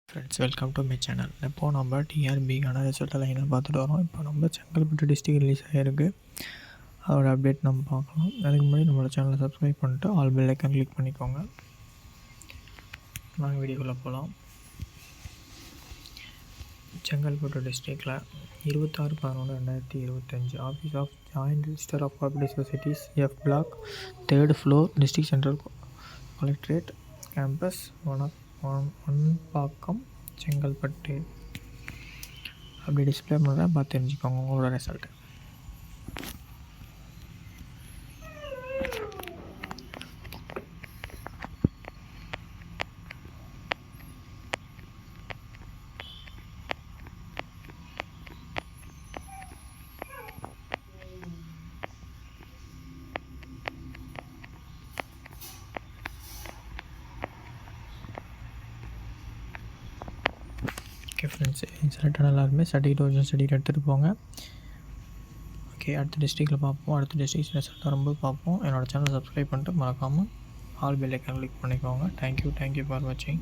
Friends, welcome to my channel. இப்போது நம்ம டிஆர்பிக்கான result லைனை பார்த்துட்டு வரோம். இப்போ நம்ம செங்கல்பட்டு டிஸ்ட்ரிக்ட் ரிலீஸ் ஆகிருக்கு. அதோட அப்டேட் நம்ம பார்க்கலாம். அதுக்கு முன்னாடி நம்மளோட சேனலை சப்ஸ்கிரைப் பண்ணிட்டு ஆல் பெல் ஐக்கான் கிளிக் பண்ணிக்கோங்க. நாங்கள் வீடியோக்குள்ளே போகலாம். செங்கல்பட்டு டிஸ்ட்ரிக்டில் 26/11/2025 office of joint register of cooperative societies F block 3rd floor district central collectorate campus Onbakkam Chengalpattu அப்படி டிஸ்பிளே பண்ணுறேன், பார்த்து தெரிஞ்சுக்கோங்க உங்களோட ரிசல்ட்டு. ஓகே ஃப்ரெண்ட்ஸ், செலக்டான எல்லாருமே சர்டிஃபிகேட் ஒரிஜினல் சர்டிஃபிகேட் எடுத்துகிட்டு போங்க. ஓகே, அடுத்த டிஸ்ட்ரிக்டில் பார்ப்போம். அடுத்த டிஸ்ட்ரிக்ட் ரிசல்ட் வரும்போது பார்ப்போம். என்னோடய சேனலை சப்ஸ்கிரைப் பண்ணிட்டு மறக்காமல் ஆல் பெல் ஐக்கான் கிளிக் பண்ணிக்கோங்க. தேங்க்யூ ஃபார் வாட்சிங்.